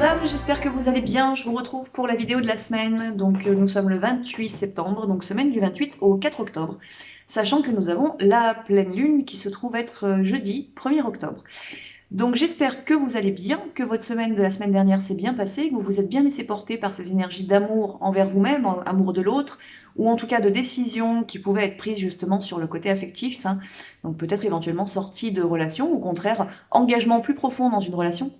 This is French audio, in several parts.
âmes, j'espère que vous allez bien. Je vous retrouve pour la vidéo de la semaine. Donc nous sommes le 28 septembre, donc semaine du 28 au 4 octobre. Sachant que nous avons la pleine lune qui se trouve être jeudi 1er octobre. Donc j'espère que vous allez bien, que votre semaine de la semaine dernière s'est bien passée, que vous vous êtes bien laissé porter par ces énergies d'amour envers vous-même, amour de l'autre, ou en tout cas de décisions qui pouvaient être prises justement sur le côté affectif. Donc peut-être éventuellement sortie de relation, ou au contraire engagement plus profond dans une relation.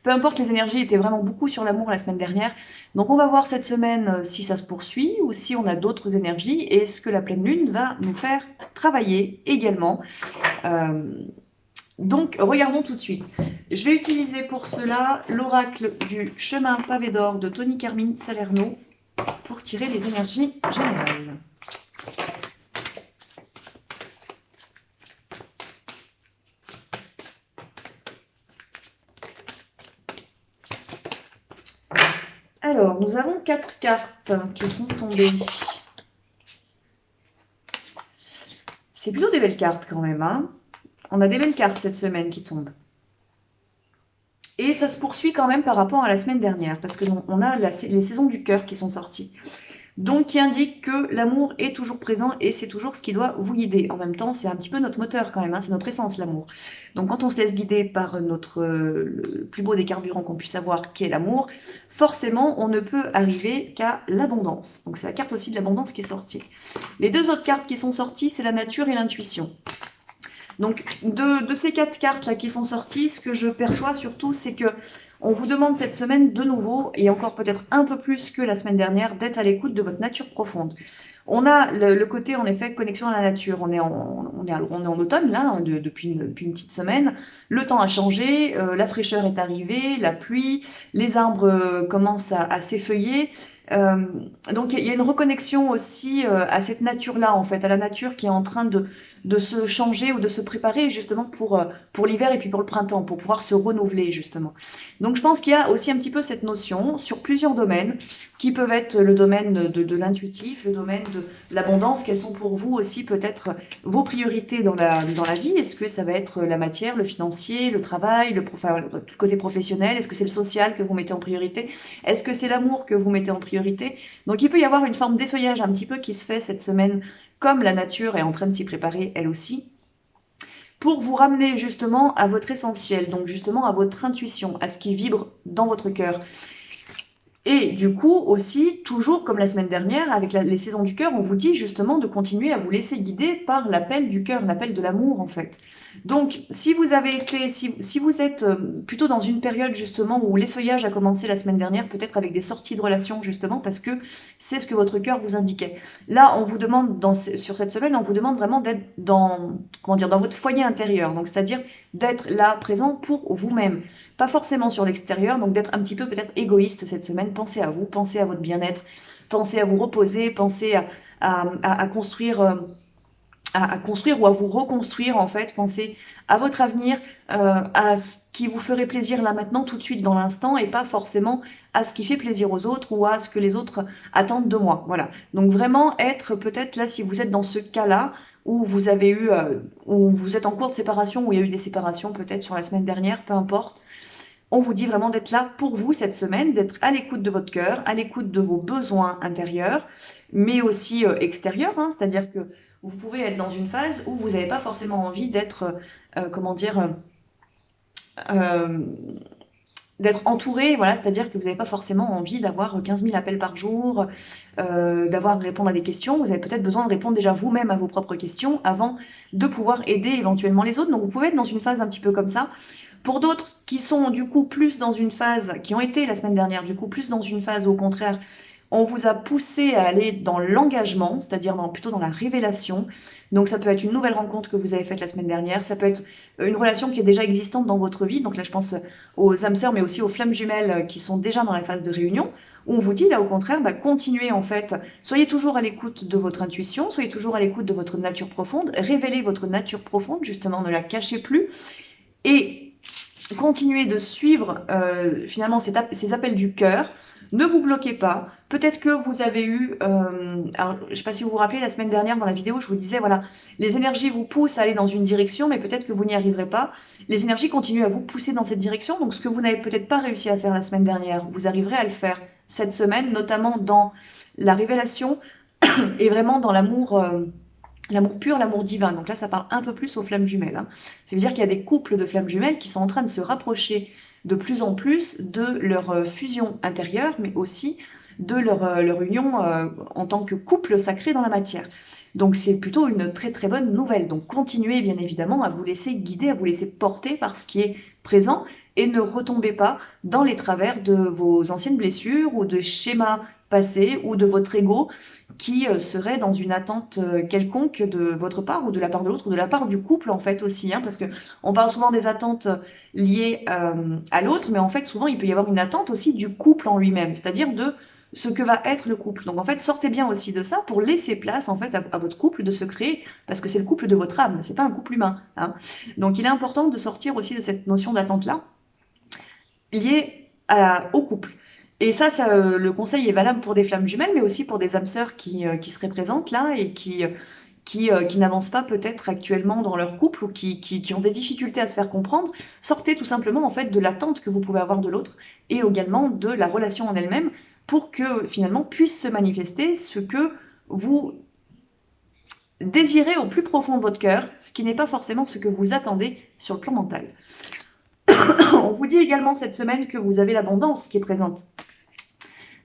Peu importe, les énergies étaient vraiment beaucoup sur l'amour la semaine dernière. Donc on va voir cette semaine si ça se poursuit ou si on a d'autres énergies et ce que la pleine lune va nous faire travailler également. Donc regardons tout de suite. Je vais utiliser pour cela l'oracle du chemin pavé d'or de Tony Carmine Salerno pour tirer les énergies générales. Alors, nous avons 4 cartes qui sont tombées. C'est plutôt des belles cartes quand même. On a des belles cartes cette semaine qui tombent. Et ça se poursuit quand même par rapport à la semaine dernière, parce que on a les saisons du cœur qui sont sorties. Donc qui indique que l'amour est toujours présent et c'est toujours ce qui doit vous guider. En même temps, c'est un petit peu notre moteur quand même, c'est notre essence l'amour. Donc quand on se laisse guider par le plus beau des carburants qu'on puisse avoir, qui est l'amour, forcément on ne peut arriver qu'à l'abondance. Donc c'est la carte aussi de l'abondance qui est sortie. Les deux autres cartes qui sont sorties, c'est la nature et l'intuition. Donc de ces 4 cartes là qui sont sorties, ce que je perçois surtout, c'est que on vous demande cette semaine de nouveau, et encore peut-être un peu plus que la semaine dernière, d'être à l'écoute de votre nature profonde. On a le côté, en effet, connexion à la nature. On est en automne, là, depuis une petite semaine. Le temps a changé, la fraîcheur est arrivée, la pluie, les arbres commencent à s'effeuiller. Donc, il y a une reconnexion aussi à cette nature-là, en fait, à la nature qui est en train de se changer ou de se préparer justement pour l'hiver et puis pour le printemps, pour pouvoir se renouveler, justement. Donc, je pense qu'il y a aussi un petit peu cette notion sur plusieurs domaines qui peuvent être le domaine de l'intuitif, le domaine de l'abondance. Quelles sont pour vous aussi peut-être vos priorités dans la vie? Est-ce que ça va être la matière, le financier, le travail, le côté professionnel? Est-ce que c'est le social que vous mettez en priorité? Est-ce que c'est l'amour que vous mettez en priorité? Donc il peut y avoir une forme d'effeuillage un petit peu qui se fait cette semaine, comme la nature est en train de s'y préparer elle aussi, pour vous ramener justement à votre essentiel, donc justement à votre intuition, à ce qui vibre dans votre cœur. Et du coup aussi, toujours comme la semaine dernière, avec les saisons du cœur, on vous dit justement de continuer à vous laisser guider par l'appel du cœur, l'appel de l'amour en fait. Donc si vous avez été, si vous êtes plutôt dans une période justement où l'effeuillage a commencé la semaine dernière, peut-être avec des sorties de relations justement, parce que c'est ce que votre cœur vous indiquait. Là, on vous demande, sur cette semaine, on vous demande vraiment d'être dans votre foyer intérieur, donc c'est-à-dire d'être là, présent pour vous-même. Pas forcément sur l'extérieur, donc d'être un petit peu peut-être égoïste cette semaine. Pensez à vous, pensez à votre bien-être, pensez à vous reposer, pensez à construire, à construire ou à vous reconstruire en fait. Pensez à votre avenir, à ce qui vous ferait plaisir là maintenant, tout de suite dans l'instant, et pas forcément à ce qui fait plaisir aux autres ou à ce que les autres attendent de moi. Voilà. Donc vraiment être peut-être là, si vous êtes dans ce cas-là, où vous avez eu, où vous êtes en cours de séparation, où il y a eu des séparations peut-être sur la semaine dernière, peu importe. On vous dit vraiment d'être là pour vous cette semaine, d'être à l'écoute de votre cœur, à l'écoute de vos besoins intérieurs, mais aussi extérieurs, c'est-à-dire que vous pouvez être dans une phase où vous n'avez pas forcément envie d'être, d'être entouré, voilà, c'est-à-dire que vous n'avez pas forcément envie d'avoir 15 000 appels par jour, d'avoir à répondre à des questions. Vous avez peut-être besoin de répondre déjà vous-même à vos propres questions avant de pouvoir aider éventuellement les autres. Donc vous pouvez être dans une phase un petit peu comme ça. Pour d'autres qui sont du coup plus dans une phase, qui ont été la semaine dernière, du coup plus dans une phase au contraire, on vous a poussé à aller dans l'engagement, c'est-à-dire plutôt dans la révélation. Donc ça peut être une nouvelle rencontre que vous avez faite la semaine dernière, ça peut être une relation qui est déjà existante dans votre vie. Donc là je pense aux âmes sœurs mais aussi aux flammes jumelles qui sont déjà dans la phase de réunion, où on vous dit là au contraire, continuez en fait, soyez toujours à l'écoute de votre intuition, soyez toujours à l'écoute de votre nature profonde, révélez votre nature profonde, justement ne la cachez plus, et continuez de suivre finalement ces appels du cœur. Ne vous bloquez pas. Peut-être que vous avez eu, alors je ne sais pas si vous vous rappelez, la semaine dernière dans la vidéo, je vous disais, voilà, les énergies vous poussent à aller dans une direction, mais peut-être que vous n'y arriverez pas. Les énergies continuent à vous pousser dans cette direction, donc ce que vous n'avez peut-être pas réussi à faire la semaine dernière, vous arriverez à le faire cette semaine, notamment dans la révélation et vraiment dans l'amour. L'amour pur, l'amour divin. Donc là, ça parle un peu plus aux flammes jumelles. Hein. Ça veut dire qu'il y a des couples de flammes jumelles qui sont en train de se rapprocher de plus en plus de leur fusion intérieure, mais aussi de leur union en tant que couple sacré dans la matière. Donc c'est plutôt une très très bonne nouvelle. Donc continuez bien évidemment à vous laisser guider, à vous laisser porter par ce qui est présent et ne retombez pas dans les travers de vos anciennes blessures ou de schémas passés ou de votre ego qui serait dans une attente quelconque de votre part ou de la part de l'autre, ou de la part du couple en fait aussi, hein, parce que on parle souvent des attentes liées à l'autre, mais en fait souvent il peut y avoir une attente aussi du couple en lui-même, c'est-à-dire de ce que va être le couple. Donc en fait sortez bien aussi de ça pour laisser place en fait à votre couple de se créer, parce que c'est le couple de votre âme, c'est pas un couple humain. Hein. Donc il est important de sortir aussi de cette notion d'attente là liée au couple. Et ça, le conseil est valable pour des flammes jumelles, mais aussi pour des âmes sœurs qui seraient présentes là et qui n'avancent pas peut-être actuellement dans leur couple ou qui ont des difficultés à se faire comprendre. Sortez tout simplement en fait de l'attente que vous pouvez avoir de l'autre et également de la relation en elle-même pour que finalement puisse se manifester ce que vous désirez au plus profond de votre cœur, ce qui n'est pas forcément ce que vous attendez sur le plan mental. On vous dit également cette semaine que vous avez l'abondance qui est présente.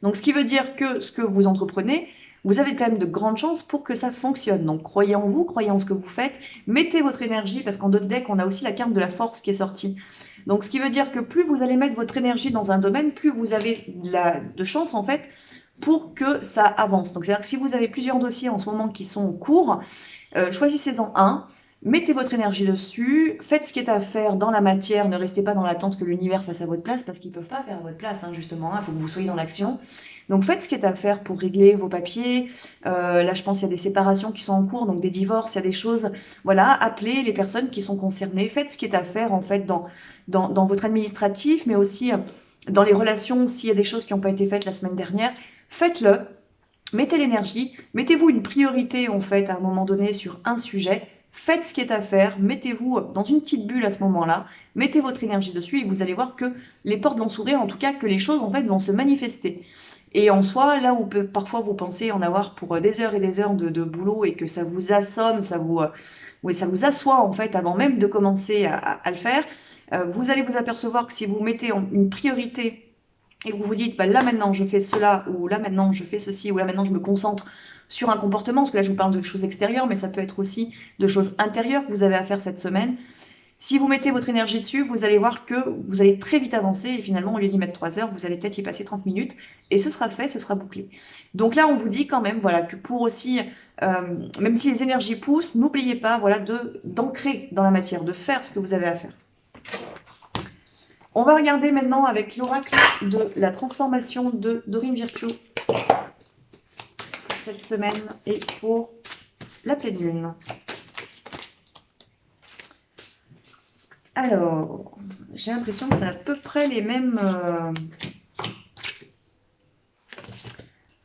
Donc, ce qui veut dire que ce que vous entreprenez, vous avez quand même de grandes chances pour que ça fonctionne. Donc, croyez en vous, croyez en ce que vous faites, mettez votre énergie, parce qu'en d'autres decks, on a aussi la carte de la force qui est sortie. Donc, ce qui veut dire que plus vous allez mettre votre énergie dans un domaine, plus vous avez de chance, en fait, pour que ça avance. Donc, c'est-à-dire que si vous avez plusieurs dossiers en ce moment qui sont en cours, choisissez-en un. Mettez votre énergie dessus, faites ce qui est à faire dans la matière, ne restez pas dans l'attente que l'univers fasse à votre place, parce qu'ils ne peuvent pas faire à votre place, hein, justement, il faut que vous soyez dans l'action. Donc faites ce qui est à faire pour régler vos papiers, là je pense qu'il y a des séparations qui sont en cours, donc des divorces, il y a des choses, voilà, appelez les personnes qui sont concernées, faites ce qui est à faire en fait dans votre administratif, mais aussi dans les relations, s'il y a des choses qui n'ont pas été faites la semaine dernière, faites-le, mettez l'énergie, mettez-vous une priorité en fait à un moment donné sur un sujet. Faites ce qui est à faire, mettez-vous dans une petite bulle à ce moment-là, mettez votre énergie dessus et vous allez voir que les portes vont s'ouvrir, en tout cas que les choses en fait vont se manifester. Et en soi, là où parfois vous pensez en avoir pour des heures et des heures de boulot et que ça vous assomme, ça vous assoit en fait avant même de commencer à le faire, vous allez vous apercevoir que si vous mettez une priorité et que vous vous dites bah, là maintenant je fais cela, ou là maintenant je fais ceci, ou là maintenant je me concentre sur un comportement, parce que là je vous parle de choses extérieures, mais ça peut être aussi de choses intérieures que vous avez à faire cette semaine. Si vous mettez votre énergie dessus, vous allez voir que vous allez très vite avancer, et finalement au lieu d'y mettre 3 heures, vous allez peut-être y passer 30 minutes, et ce sera fait, ce sera bouclé. Donc là on vous dit quand même voilà, que pour aussi, même si les énergies poussent, n'oubliez pas voilà, d'ancrer dans la matière, de faire ce que vous avez à faire. On va regarder maintenant avec l'oracle de la transformation de Dorine Virtue cette semaine et pour la pleine lune. Alors, j'ai l'impression que c'est à peu près les mêmes...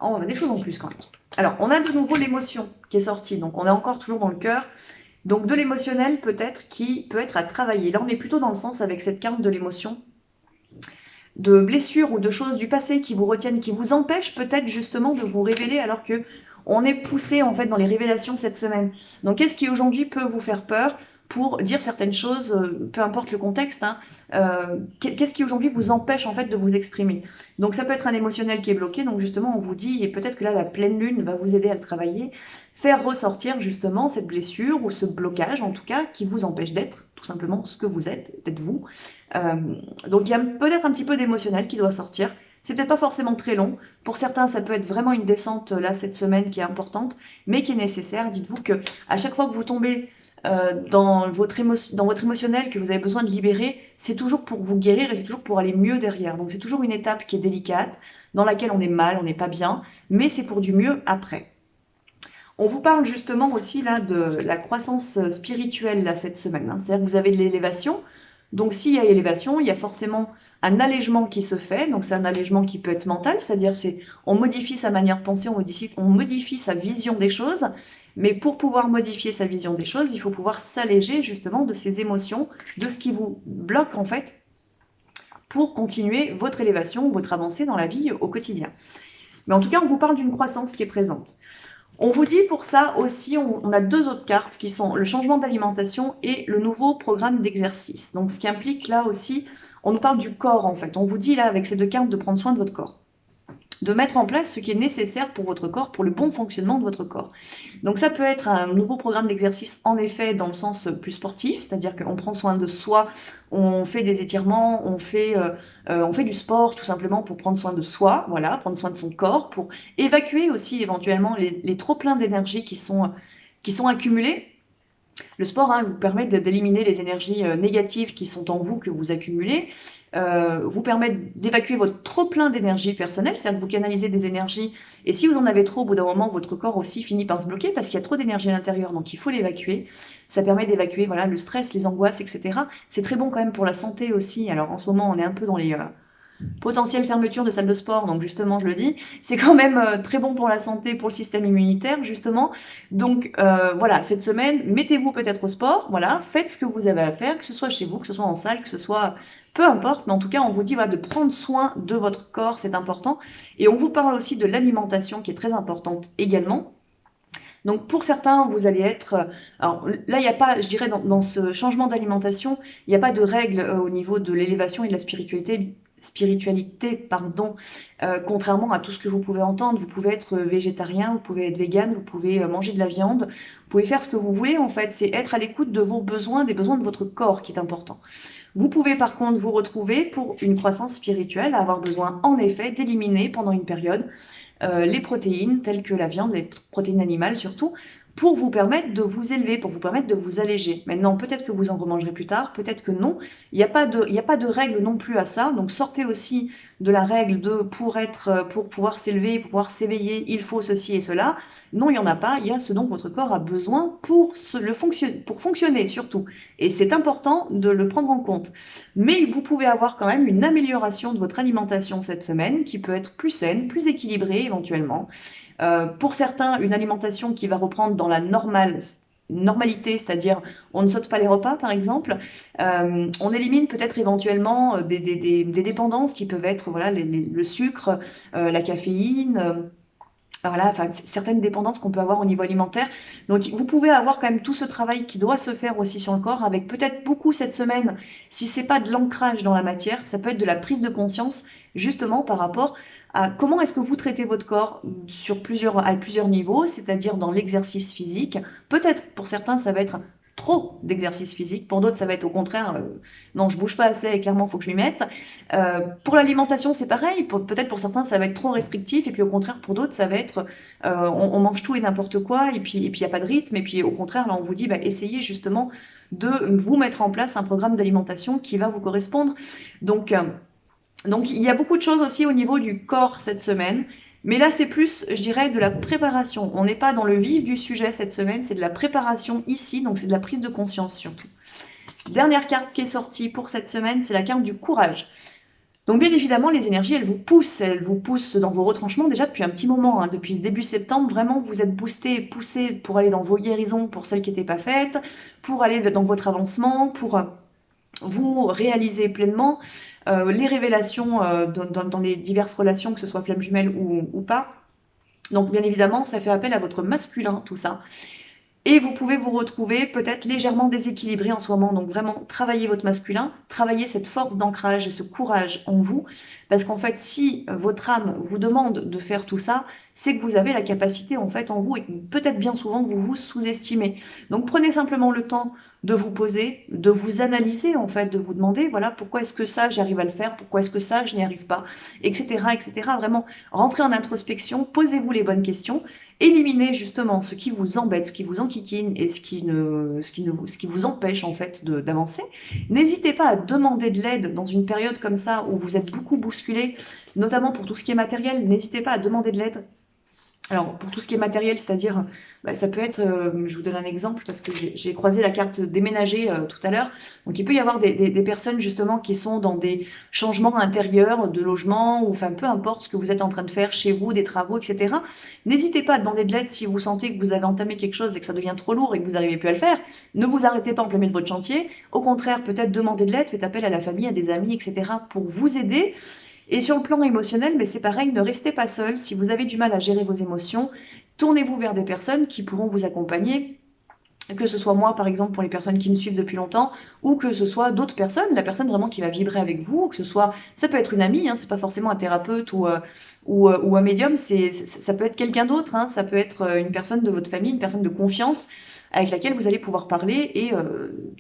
Oh, on a des choses en plus quand même. Alors, on a de nouveau l'émotion qui est sortie, donc on est encore toujours dans le cœur. Donc de l'émotionnel peut-être qui peut être à travailler. Là, on est plutôt dans le sens avec cette carte de l'émotion, de blessures ou de choses du passé qui vous retiennent, qui vous empêchent peut-être justement de vous révéler alors que on est poussé en fait dans les révélations cette semaine. Donc qu'est-ce qui aujourd'hui peut vous faire peur pour dire certaines choses, peu importe le contexte, hein, qu'est-ce qui aujourd'hui vous empêche en fait de vous exprimer. Donc ça peut être un émotionnel qui est bloqué, donc justement on vous dit, et peut-être que là la pleine lune va vous aider à le travailler, faire ressortir justement cette blessure ou ce blocage en tout cas qui vous empêche d'être tout simplement ce que vous êtes, d'être vous. Donc il y a peut-être un petit peu d'émotionnel qui doit sortir. C'est peut-être pas forcément très long. Pour certains, ça peut être vraiment une descente là cette semaine qui est importante, mais qui est nécessaire. Dites-vous que à chaque fois que vous tombez dans votre émotionnel que vous avez besoin de libérer, c'est toujours pour vous guérir et c'est toujours pour aller mieux derrière. Donc c'est toujours une étape qui est délicate, dans laquelle on est mal, on n'est pas bien, mais c'est pour du mieux après. On vous parle justement aussi là de la croissance spirituelle là cette semaine. Hein. C'est-à-dire que vous avez de l'élévation. Donc s'il y a élévation, il y a forcément un allègement qui se fait. Donc c'est un allègement qui peut être mental, c'est-à-dire on modifie sa manière de penser, on modifie sa vision des choses. Mais pour pouvoir modifier sa vision des choses, il faut pouvoir s'alléger justement de ses émotions, de ce qui vous bloque en fait, pour continuer votre élévation, votre avancée dans la vie au quotidien. Mais en tout cas, on vous parle d'une croissance qui est présente. On vous dit pour ça aussi, on a 2 autres cartes qui sont le changement d'alimentation et le nouveau programme d'exercice. Donc ce qui implique là aussi, on nous parle du corps en fait. On vous dit là avec ces 2 cartes de prendre soin de votre corps, de mettre en place ce qui est nécessaire pour votre corps, pour le bon fonctionnement de votre corps. Donc ça peut être un nouveau programme d'exercice en effet dans le sens plus sportif, c'est-à-dire qu'on prend soin de soi, on fait des étirements, on fait du sport tout simplement pour prendre soin de soi, voilà, prendre soin de son corps, pour évacuer aussi éventuellement les trop-pleins d'énergie qui sont accumulés. Le sport vous permet d'éliminer les énergies négatives qui sont en vous, que vous accumulez, vous permet d'évacuer votre trop-plein d'énergie personnelle, c'est-à-dire que vous canalisez des énergies, et si vous en avez trop, au bout d'un moment, votre corps aussi finit par se bloquer parce qu'il y a trop d'énergie à l'intérieur, donc il faut l'évacuer. Ça permet d'évacuer voilà, le stress, les angoisses, etc. C'est très bon quand même pour la santé aussi. Alors en ce moment, on est un peu dans les potentielle fermeture de salles de sport, donc justement je le dis, c'est quand même très bon pour la santé, pour le système immunitaire justement. Donc voilà, cette semaine, mettez-vous peut-être au sport, voilà, faites ce que vous avez à faire, que ce soit chez vous, que ce soit en salle, que ce soit peu importe, mais en tout cas on vous dit voilà, de prendre soin de votre corps, c'est important. Et on vous parle aussi de l'alimentation qui est très importante également. Donc pour certains, vous allez être... alors là, il n'y a pas, je dirais, dans ce changement d'alimentation, il n'y a pas de règles au niveau de l'élévation et de la spiritualité, contrairement à tout ce que vous pouvez entendre. Vous pouvez être végétarien, vous pouvez être vegan, vous pouvez manger de la viande, vous pouvez faire ce que vous voulez en fait, c'est être à l'écoute de vos besoins, des besoins de votre corps qui est important. Vous pouvez par contre vous retrouver pour une croissance spirituelle, à avoir besoin en effet d'éliminer pendant une période les protéines telles que la viande, les protéines animales surtout, pour vous permettre de vous élever, pour vous permettre de vous alléger. Maintenant, peut-être que vous en remangerez plus tard, peut-être que non. Il n'y a pas de règle non plus à ça. Donc sortez aussi de la règle de pour pouvoir s'élever, pour pouvoir s'éveiller, il faut ceci et cela. Non, il n'y en a pas. Il y a ce dont votre corps a besoin pour fonctionner surtout. Et c'est important de le prendre en compte. Mais vous pouvez avoir quand même une amélioration de votre alimentation cette semaine qui peut être plus saine, plus équilibrée éventuellement. Pour certains, une alimentation qui va reprendre dans la normalité, c'est-à-dire on ne saute pas les repas par exemple, on élimine peut-être éventuellement des dépendances qui peuvent être voilà, le sucre, la caféine, voilà, enfin, certaines dépendances qu'on peut avoir au niveau alimentaire. Donc vous pouvez avoir quand même tout ce travail qui doit se faire aussi sur le corps, avec peut-être beaucoup cette semaine, si c'est pas de l'ancrage dans la matière, ça peut être de la prise de conscience justement par rapport à comment est-ce que vous traitez votre corps à plusieurs niveaux, c'est-à-dire dans l'exercice physique. Peut-être pour certains ça va être trop d'exercice physique, pour d'autres ça va être au contraire non, je bouge pas assez et clairement il faut que je m'y mette. Pour l'alimentation c'est pareil, peut-être pour certains ça va être trop restrictif, et puis au contraire pour d'autres ça va être on mange tout et n'importe quoi, et puis il n'y a pas de rythme, et puis au contraire là on vous dit essayez justement de vous mettre en place un programme d'alimentation qui va vous correspondre. Donc il y a beaucoup de choses aussi au niveau du corps cette semaine, mais là c'est plus, je dirais, de la préparation. On n'est pas dans le vif du sujet cette semaine, c'est de la préparation ici, donc c'est de la prise de conscience surtout. Dernière carte qui est sortie pour cette semaine, c'est la carte du courage. Donc bien évidemment, les énergies, elles vous poussent dans vos retranchements déjà depuis un petit moment, hein. Depuis le début septembre, vraiment, vous êtes boostés, poussés pour aller dans vos guérisons, pour celles qui n'étaient pas faites, pour aller dans votre avancement, pour vous réaliser pleinement les révélations dans les diverses relations, que ce soit flamme jumelle ou pas. Donc bien évidemment, ça fait appel à votre masculin, tout ça. Et vous pouvez vous retrouver peut-être légèrement déséquilibré en ce moment. Donc vraiment, travaillez votre masculin, travaillez cette force d'ancrage et ce courage en vous. Parce qu'en fait, si votre âme vous demande de faire tout ça, c'est que vous avez la capacité en fait en vous, et peut-être bien souvent vous vous sous-estimez. Donc prenez simplement le temps de vous poser, de vous analyser en fait, de vous demander voilà pourquoi est-ce que ça j'arrive à le faire, pourquoi est-ce que ça je n'y arrive pas, etc., etc. Vraiment rentrez en introspection, posez-vous les bonnes questions, éliminez justement ce qui vous embête, ce qui vous enquiquine et ce qui vous empêche en fait d'avancer. N'hésitez pas à demander de l'aide dans une période comme ça où vous êtes beaucoup bousculé, notamment pour tout ce qui est matériel. N'hésitez pas à demander de l'aide. Alors, pour tout ce qui est matériel, c'est-à-dire, bah, ça peut être, je vous donne un exemple parce que j'ai croisé la carte déménager tout à l'heure. Donc, il peut y avoir des personnes justement qui sont dans des changements intérieurs de logement ou enfin peu importe ce que vous êtes en train de faire chez vous, des travaux, etc. N'hésitez pas à demander de l'aide si vous sentez que vous avez entamé quelque chose et que ça devient trop lourd et que vous n'arrivez plus à le faire. Ne vous arrêtez pas en plein milieu de votre chantier. Au contraire, peut-être demander de l'aide, faites appel à la famille, à des amis, etc. pour vous aider. Et sur le plan émotionnel, mais c'est pareil, ne restez pas seul. Si vous avez du mal à gérer vos émotions, tournez-vous vers des personnes qui pourront vous accompagner, que ce soit moi par exemple pour les personnes qui me suivent depuis longtemps, ou que ce soit d'autres personnes, la personne vraiment qui va vibrer avec vous, que ce soit, ça peut être une amie, hein, c'est pas forcément un thérapeute ou un médium, ça peut être quelqu'un d'autre, hein, ça peut être une personne de votre famille, une personne de confiance avec laquelle vous allez pouvoir parler et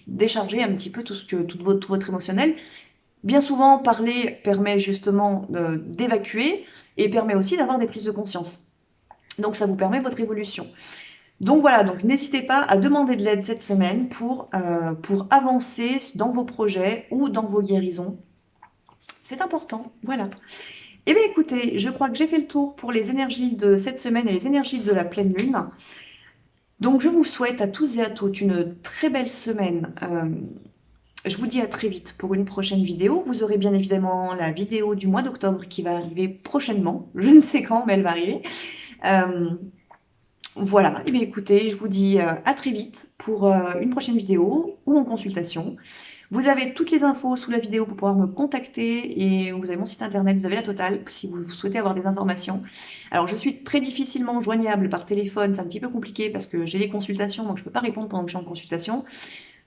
décharger un petit peu tout votre émotionnel. Bien souvent, parler permet justement d'évacuer et permet aussi d'avoir des prises de conscience. Donc ça vous permet votre évolution. Donc voilà, donc n'hésitez pas à demander de l'aide cette semaine pour avancer dans vos projets ou dans vos guérisons. C'est important, voilà. Eh bien écoutez, je crois que j'ai fait le tour pour les énergies de cette semaine et les énergies de la pleine lune. Donc je vous souhaite à tous et à toutes une très belle semaine. Je vous dis à très vite pour une prochaine vidéo. Vous aurez bien évidemment la vidéo du mois d'octobre qui va arriver prochainement. Je ne sais quand, mais elle va arriver. Euh, voilà, et bien écoutez, je vous dis à très vite pour une prochaine vidéo ou en consultation. Vous avez toutes les infos sous la vidéo pour pouvoir me contacter et vous avez mon site internet, vous avez la totale si vous souhaitez avoir des informations. Alors je suis très difficilement joignable par téléphone, c'est un petit peu compliqué parce que j'ai les consultations donc je ne peux pas répondre pendant que je suis en consultation.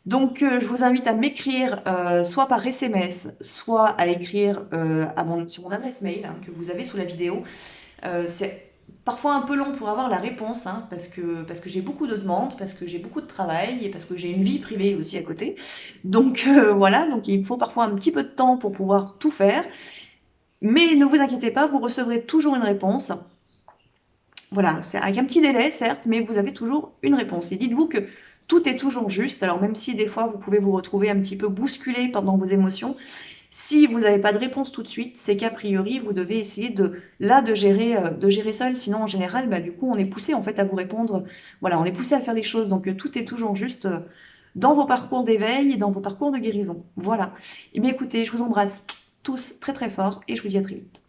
Donc, je vous invite à m'écrire soit par SMS, soit à écrire sur mon adresse mail hein, que vous avez sous la vidéo. C'est parfois un peu long pour avoir la réponse hein, parce que j'ai beaucoup de demandes, parce que j'ai beaucoup de travail et parce que j'ai une vie privée aussi à côté. Donc, voilà, donc il faut parfois un petit peu de temps pour pouvoir tout faire. Mais ne vous inquiétez pas, vous recevrez toujours une réponse. Voilà, c'est avec un petit délai, certes, mais vous avez toujours une réponse. Et dites-vous que tout est toujours juste. Alors même si des fois vous pouvez vous retrouver un petit peu bousculé pendant vos émotions, si vous n'avez pas de réponse tout de suite, c'est qu'a priori vous devez essayer de gérer seul. Sinon en général, bah, du coup on est poussé en fait à vous répondre. Voilà, on est poussé à faire les choses. Donc tout est toujours juste dans vos parcours d'éveil et dans vos parcours de guérison. Voilà. Et bien écoutez, je vous embrasse tous très très fort et je vous dis à très vite.